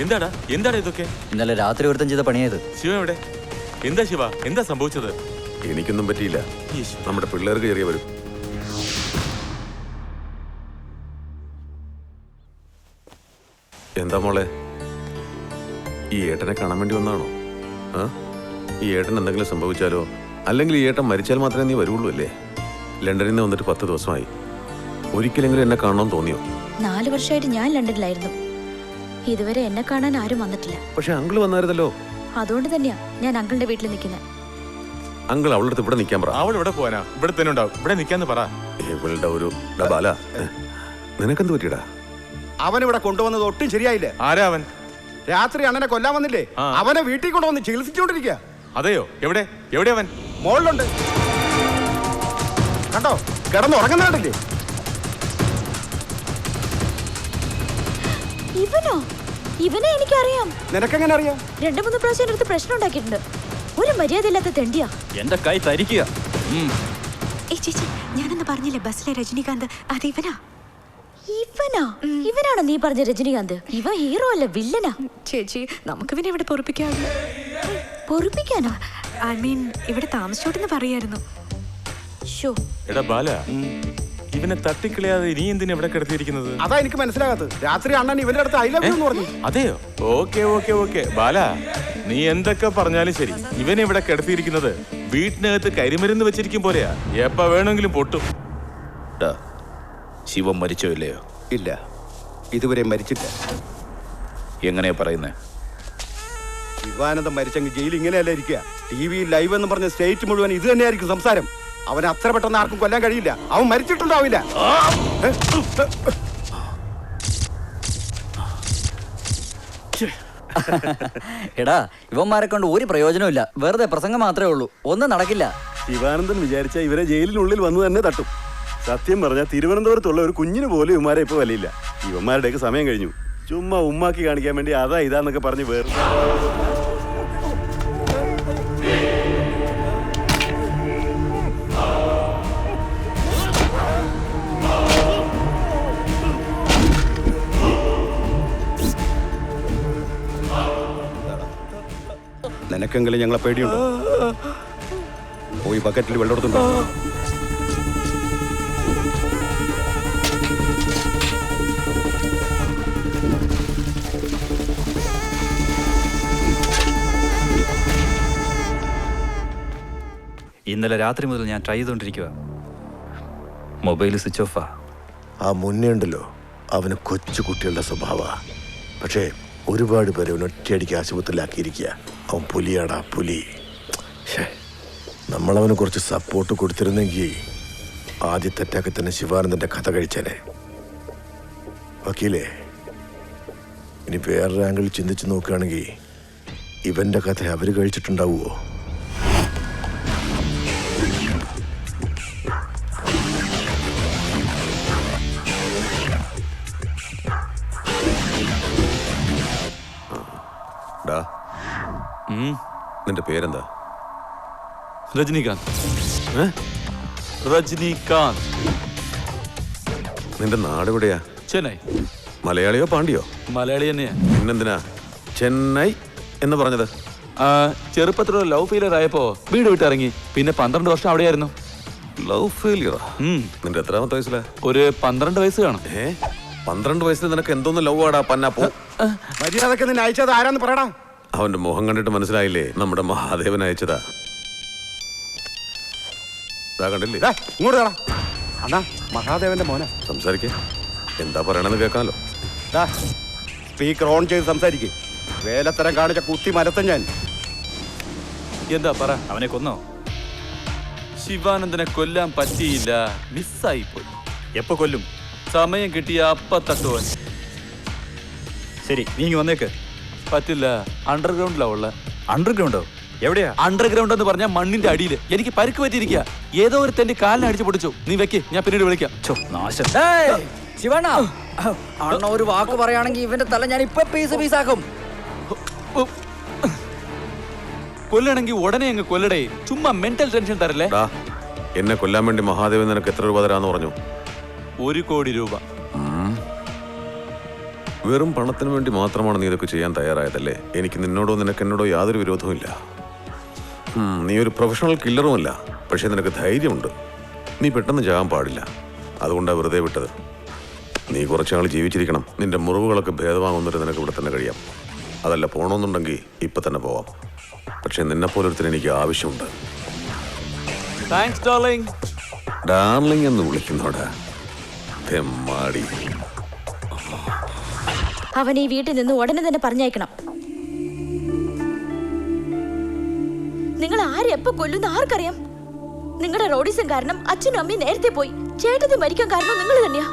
എന്താടാ എന്താടാ ഇതൊക്കെ? ഇന്നലെ രാത്രി ഒരുത്തം ചെയ്ത പണിയായത്. ശിവ എവിടെ? എന്താ ശിവ, എന്താ സംഭവിച്ചത്? എനിക്കൊന്നും പറ്റിയില്ല. നമ്മുടെ പിള്ളേർക്ക് ചെറിയ വരും. എന്താ മോളെ, ഈ ഏട്ടനെ കാണാൻ വേണ്ടി വന്നാണോ? ഈ ഏട്ടൻ എന്തെങ്കിലും സംഭവിച്ചാലോ, അല്ലെങ്കിൽ ഈ ഏട്ടൻ മരിച്ചാൽ മാത്രമേ നീ വരുള്ളൂ അല്ലേ? ലണ്ടനിൽ നിന്ന് വന്നിട്ട് 10 ദിവസമായി. ഒരിക്കലെങ്കിലും എന്നെ കാണണമെന്ന് തോന്നിയോ? 4 വർഷമായിട്ട് ഞാൻ ലണ്ടനിലായിരുന്നു. ഇതുവരെ എന്നെ കാണാൻ ആരും വന്നിട്ടില്ല. പക്ഷെ അങ്കിൾ വന്നായിരുന്നല്ലോ. അതുകൊണ്ട് തന്നെയാ ഞാൻ അങ്കിളിന്റെ വീട്ടിൽ നിൽക്കുന്നത്. അങ്കിൾ അവളുടെ അടുത്ത് ഇവിടെ നിൽക്കാൻ പറ. അവൾ ഇവിടെ പോവാനാ? ഇവിടെ തന്നെ ഉണ്ടാവും. ഇവിടെ നിൽക്കാന്ന് പറ. ഇവളുടെ ഒരു ഡബാല. നിനക്കെന്ത് പറ്റിയടാ? അവനിവിടെ കൊണ്ടുവന്നത് ഒട്ടും ശരിയായില്ലേ? ആരാ അവൻ? രാത്രി അണ്ണനെ കൊല്ലാൻ വന്നില്ലേ, അവനെ വീട്ടിൽ കൊണ്ടുവന്ന് ചികിത്സിച്ചോണ്ടിരിക്കുക. അതെയോ? എവിടെ എവിടെ അവൻ? മോളിലുണ്ട്. കണ്ടോ, കിടന്നുറങ്ങുന്നില്ലേ? ഇവനോ? ഇവനെ എനിക്കറിയാം. നിനക്കെങ്ങനെ അറിയാം? 2-3 പ്രാവശ്യം അടുത്ത് പ്രശ്നം ഉണ്ടാക്കിയിട്ടുണ്ട്. ഒരു മര്യാദയില്ലാത്ത തെണ്ടിയാ. എന്റെ കൈ തരിക്കുക. ചേച്ചി, ഞാനെന്ന് പറഞ്ഞില്ലേ ബസ്സിലെ രജനീകാന്ത്, അത് ഇവനാ. ഇവനാണോ നീ പറഞ്ഞ രജനീകാന്ത്? ഇവ ഹീറോ അല്ല, വില്ലനാ. ചേച്ചി, നമുക്ക് പിന്നെ ഇവിടെ പൊറുപ്പിക്കാമല്ലോ. പൊറുപ്പിക്കാനോ? ഐ മീൻ ഇവിടെ താമസിച്ചോട്ടെന്ന് പറയായിരുന്നു. എടാ ബാല, ഇവനെ തട്ടിക്കളയാതെ നീ എന്തിനാ ഇവിടെ കിടത്തിയിരിക്കുന്നത്? അതാ എനിക്ക് മനസ്സിലാകാത്തത്. രാത്രി അണ്ണൻ ഇവന്റെ അടുത്ത് ഐ ലവ് യു എന്ന് പറഞ്ഞു. അതെയോ? ഓക്കെ ഓക്കെ ഓക്കെ ബാല, നീ എന്തൊക്കെ പറഞ്ഞാലും ശരി, ഇവനെ ഇവിടെ കിടത്തിയിരിക്കുന്നത് വീട്ടിനകത്ത് കരിമരുന്ന് വെച്ചിരിക്കും പോലെയാ. എപ്പ വേണമെങ്കിലും പൊട്ടും. ശിവം മരിച്ചോ ഇല്ലയോ? ഇല്ല, ഇതുവരെ മരിച്ചില്ല. എങ്ങനെയാ പറയുന്നേ? ശിവാനന്ദം മരിച്ചെങ്കിൽ ജയിലിൽ ഇങ്ങനെയല്ല ഇരിക്കുക. TV ലൈവ് എന്ന് പറഞ്ഞ സ്റ്റേറ്റ് മുഴുവൻ ഇത് തന്നെയായിരിക്കും സംസാരം. അവനെ അത്ര പെട്ടെന്ന് ആർക്കും കൊല്ലാൻ കഴിയില്ല. അവൻ മരിച്ചിട്ടുണ്ടാവില്ല. എടാ, ഇവന്മാരെ കൊണ്ട് ഒരു പ്രയോജനമില്ല. വെറുതെ പ്രസംഗം മാത്രമേ ഉള്ളൂ, ഒന്നും നടക്കില്ല. ശിവാനന്ദൻ വിചാരിച്ച ഇവരെ ജയിലിനുള്ളിൽ വന്നു തന്നെ തട്ടും. സത്യം പറഞ്ഞാൽ തിരുവനന്തപുരത്തുള്ള ഒരു കുഞ്ഞിന് പോലും ഇവന്മാരെ ഇപ്പൊ വലിയില്ല. ഇവന്മാരുടെയൊക്കെ സമയം കഴിഞ്ഞു. ചുമ്മാ ഉമ്മാക്കി കാണിക്കാൻ വേണ്ടി അതാ ഇതാന്നൊക്കെ പറഞ്ഞ് വേറെ നിനക്കെങ്കിലും ഞങ്ങളെ പേടിയുണ്ടോ? പോയി ബക്കറ്റിൽ വെള്ളം എടുത്തുണ്ടോ? ഇന്നലെ രാത്രി മുതൽ ഞാൻ ട്രൈ ചെയ്തോണ്ടിരിക്കുക. മൊബൈൽ സ്വിച്ച് ഓഫാ. ആ മുന്നേ ഉണ്ടല്ലോ, അവന് കൊച്ചു കുട്ടികളുടെ സ്വഭാവ. പക്ഷേ ഒരുപാട് പേരെ അവൻ ഒറ്റയടിക്ക് ആശുപത്രിയിലാക്കിയിരിക്കുക. അവൻ പുലിയാടാ, പുലി. നമ്മളവന് കുറച്ച് സപ്പോർട്ട് കൊടുത്തിരുന്നെങ്കിൽ ആദ്യത്തെ അറ്റാക്കിൽ തന്നെ ശിവാനന്ദന്റെ കഥ കഴിച്ചേനെ. വക്കീലേ, ഇനി വേറൊരു ആംഗിൾ ചിന്തിച്ച് നോക്കുകയാണെങ്കിൽ ഇവന്റെ കഥ അവര് കഴിച്ചിട്ടുണ്ടാവുമോ? നിന്റെ പേരെന്താ? രജനീകാന്ത്. രജനീകാന്ത്. നിന്റെ നാട് എവിടെയാ? ചെന്നൈ. മലയാളിയോ പാണ്ടിയോ? മലയാളി തന്നെയാ. പിന്നെന്തിനാ ചെന്നൈ എന്ന് പറഞ്ഞത്? ചെറുപ്പത്തിലൊരു ലവ് ഫെയിലിയർ ആയപ്പോ വീട് വിട്ടിറങ്ങി. പിന്നെ 12 വർഷം അവിടെയായിരുന്നു. ലവ് ഫെയിലിയറാ? നിന്റെ എത്രാമത്തെ വയസ്സിലാ? ഒരു 12 വയസ്സ് കാണും. 12 വയസ്സിൽ നിനക്ക് എന്തോന്ന് ലവ് ആടാ പന്നാപ്പോ? മര്യാദക്ക് നിന്നെ അയച്ചത് ആരാന്ന് പറയടാ. അവന്റെ മുഖം കണ്ടിട്ട് മനസ്സിലായില്ലേ? നമ്മുടെ മഹാദേവൻ അയച്ചതാ. കണ്ടില്ലേ? ഇങ്ങോട്ട് തടാ. അണ്ണാ, മഹാദേവന്റെ മോനെ. സംസാരിക്കേ, എന്താ പറയണെന്ന് കേൾക്കാമല്ലോ. സ്പീക്കർ ഓൺ ചെയ്ത് സംസാരിക്കേ. വേലത്തരം കാണിച്ച കുത്തി മരത്തം ഞാൻ. എന്താ പറ? അവനെ കൊന്നോ? ശിവാനന്ദനെ കൊല്ലാൻ പറ്റിയില്ല, മിസ്സായി പോയി. എപ്പോ കൊല്ലും? സമയം കിട്ടിയ അപ്പ തട്ടുവൻ. ശരി, നീ വന്നേക്ക്. പറ്റില്ല, അണ്ടർഗ്രൗണ്ടിലാ ഉള്ള. അണ്ടർഗ്രൗണ്ടോ? എവിടെയാ? അണ്ടർഗ്രൗണ്ട് എന്ന് പറഞ്ഞാൽ മണ്ണിന്റെ അടിയിൽ. എനിക്ക് പരിക്ക് പറ്റിയിരിക്കുക. ഏതോ ഒരു തെന്റെ കാലിനെ അടിച്ചു പൊടിച്ചു. നീ വെക്ക്, ഞാൻ പിന്നീട് വിളിക്കാം. നാശം. ശിവണ്ണ, അണ്ണ ഒരു വാക്ക് പറയുകയാണെങ്കിൽ ഇവന്റെ തല ഞാൻ ഇപ്പൊ പീസാക്കും. കൊല്ലണമെങ്കിൽ ഉടനെ അങ്ങ് കൊല്ലടേ. ചുമ്മാ മെന്റൽ ടെൻഷൻ തരല്ലേ. എന്നെ കൊല്ലാൻ വേണ്ടി മഹാദേവൻ നിനക്ക് എത്ര രൂപ തരാന്ന് പറഞ്ഞു? 1 കോടി രൂപ. വെറും പണത്തിന് വേണ്ടി മാത്രമാണ് നീ ഇതൊക്കെ ചെയ്യാൻ തയ്യാറായതല്ലേ? എനിക്ക് നിന്നോടോ നിനക്കെന്നോടോ യാതൊരു വിരോധവുമില്ല. നീ ഒരു പ്രൊഫഷണൽ കില്ലറുമല്ല, പക്ഷേ നിനക്ക് ധൈര്യമുണ്ട്. നീ പെട്ടെന്ന് ചാകാൻ പാടില്ല, അതുകൊണ്ടാണ് വെറുതെ വിട്ടത്. നീ കുറച്ചാൾ ജീവിച്ചിരിക്കണം. നിന്റെ മുറിവുകളൊക്കെ ഭേദമാകുന്നൊരു നിനക്ക് ഇവിടെ തന്നെ കഴിയാം. അതല്ല, പോകണമെന്നുണ്ടെങ്കിൽ ഇപ്പം തന്നെ പോവാം. പക്ഷേ നിന്നെപ്പോലൊരുത്തിന് എനിക്ക് ആവശ്യമുണ്ട്. ഡാർലിംഗ് എന്ന് വിളിക്കുന്നോടാ തെമ്മാടി. അവൻ ഈ വീട്ടിൽ നിന്ന് ഉടനെ തന്നെ പറഞ്ഞയക്കണം. നിങ്ങൾ ആരെപ്പോ കൊല്ലുന്ന ആർക്കറിയാം? നിങ്ങളുടെ റോഡിസം കാരണം അച്ഛനും അമ്മയും നേരത്തെ പോയി. ചേട്ടത്തി മരിക്കാൻ കാരണം നിങ്ങൾ തന്നെയാ.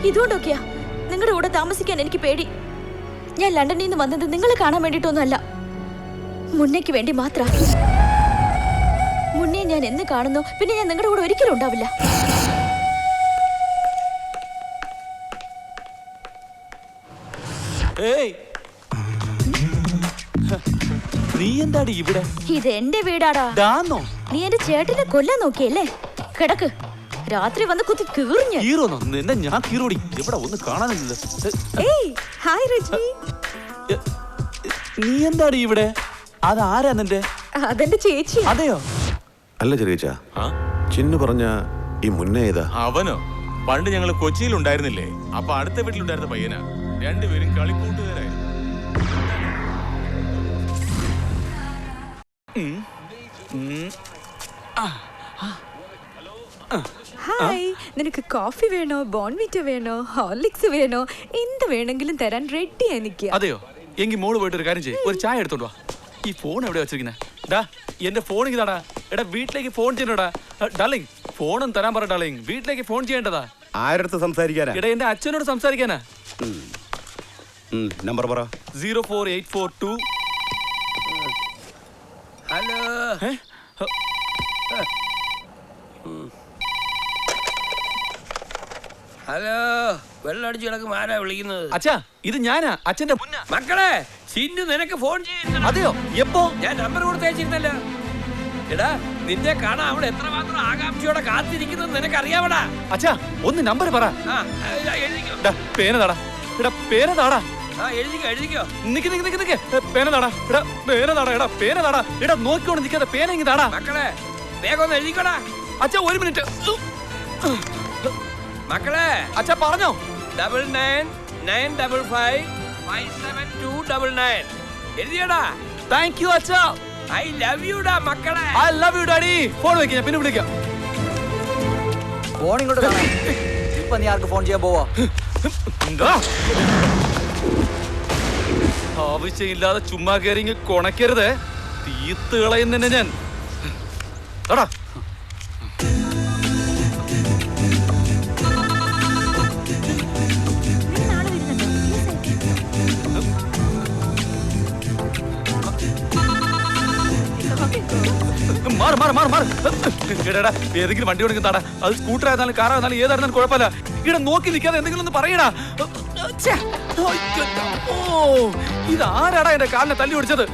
ഇതുകൊണ്ടൊക്കെയാ നിങ്ങളുടെ കൂടെ താമസിക്കാൻ എനിക്ക് പേടി. ഞാൻ ലണ്ടനിൽ നിന്ന് വന്നത് നിങ്ങളെ കാണാൻ വേണ്ടിയിട്ടൊന്നുമല്ല, മുന്നേക്ക് വേണ്ടി മാത്രം. മുന്നേ ഞാൻ എന്ന് കാണുന്നു, പിന്നെ ഞാൻ നിങ്ങളുടെ കൂടെ ഒരിക്കലും ഉണ്ടാവില്ല. നീ എന്താടി ഇവിടെ? ഇത് എന്റെ വീടാടാ. നീ എന്റെ ചേട്ടനെ കൊല്ലാൻ നോക്കിയല്ലേ? കിടക്ക്, രാത്രി വന്ന് കുത്തി കീറിഞ്ഞ്. നിന്നെ ഞാൻ കീറോടി. ഇവിടെ ഒന്ന് കാണാനില്ലല്ലോ. നീ എന്താടി ഇവിടെ? അതാരാ നിന്റെ? അതെന്റെ ചേച്ചി. അതെയോ? അല്ല ചെറിയച്ചാ, ചിന്നു പറഞ്ഞ ഈ മുന്നേ ഏതാ? അവനോ? പണ്ട് ഞങ്ങൾ കൊച്ചിയിൽ ഉണ്ടായിരുന്നില്ലേ, അപ്പൊ അടുത്ത വീട്ടിലുണ്ടായിരുന്ന പയ്യനാ. രണ്ടുപേരും കളിക്കൂട്ടുകാരായിരുന്നു. ഹായ്, നിനക്ക് കോഫി വേണോ, ബോൺവിറ്റ വേണോ, ഹോർലിക്സ് വേണോ? എന്ത് വേണമെങ്കിലും തരാൻ റെഡി എനിക്ക്. അതെയോ? എങ്കിൽ മോള് പോയിട്ട് ഒരു കാര്യം ചെയ്യും, ഒരു ചായ എടുത്തോണ്ട് വാ. ഈ ഫോൺ എവിടെ വെച്ചിരിക്കുന്നത്? ഡാ, എന്റെ ഫോൺ ഇതാടാ. എടാ, വീട്ടിലേക്ക് ഫോൺ ചെയ്യണോടാ. ഡാർലിംഗ്, ഫോണും തരാൻ പറ ഡാർലിംഗ്. വീട്ടിലേക്ക് ഫോൺ ചെയ്യേണ്ടതാ. ആരടുത്ത് സംസാരിക്കാനാ? എടാ, എന്റെ അച്ഛനോട് സംസാരിക്കാനാ. നമ്പർ പറ. 04842. ഹലോ. ഹലോ, വെള്ളടിച്ചു കിടക്കും. ആരാ വിളിക്കുന്നത്? അച്ഛാ, ഇത് ഞാനാ, അച്ഛന്റെ മുന്ന. മക്കളെ, ചിന്നു നിനക്ക് ഫോൺ ചെയ്യുന്നു. അതെയോ? എപ്പോ? ഞാൻ നമ്പർ കൊടുത്തയച്ചിരുന്നല്ലോ. എടാ, നിന്നെ കാണാൻ അവിടെ എത്രമാത്രം ആകാംക്ഷയോടെ കാത്തിരിക്കുന്നത് നിനക്ക് അറിയാവടാ. അച്ഛാ, ഒന്ന് നമ്പർ പറ. എഴുതിക്കോ. പേനതാടാ. എടാ, പേനതാടാ. എഴുതിക്കോ. നിക്ക് നിക്ക് നിക്ക് നിക്ക്. പേനതാടാ. എടാ, പേനതാടാ. എടാ, പേനതാടാ. എടാ, നോക്കിക്കൊണ്ട് നിൽക്കാതെ പേന ഇങ്ങ് താടാ. മക്കളെ, വേഗം ഒന്ന് എഴുതിക്കോടാ. അച്ഛാ, ഒരു മിനിറ്റ്. മക്കളെ, അച്ഛാ പറഞ്ഞോ? 9995557299. എഴുതിയടാ. താങ്ക് യു അച്ഛാ. ഐ ലവ് യു ഡാ മക്കളെ. I love you daddy. Phone വെക്കാം, പിന്നെ വിളിക്കാം. ഫോൺ ഇങ്ങോട്ട് കാണാം. ഇപ്പൊ നീ ആർക്ക് ഫോൺ ചെയ്യാൻ പോവാ? ആവശ്യമില്ലാതെ ചുമ്മാ കയറി കൊണക്കരുത്. തീത്ത് കളയുന്നെ ഞാൻ. എടാ, മാറ് മാറ് മാറ് മാറ്. എടാ, ഏതെങ്കിലും വണ്ടി കൊടുക്കും താടാ. അത് സ്കൂട്ടർ ആയിരുന്നാലും കാറായിരുന്നാലും ഏതായിരുന്നാലും കുഴപ്പമില്ല. ഇവിടെ നോക്കി നിൽക്കാതെ എന്തെങ്കിലും ഒന്ന് പറയടാ. ഓ, ഇതാരാടാ എന്റെ കാലിനെ തല്ലി ഓടിച്ചത്?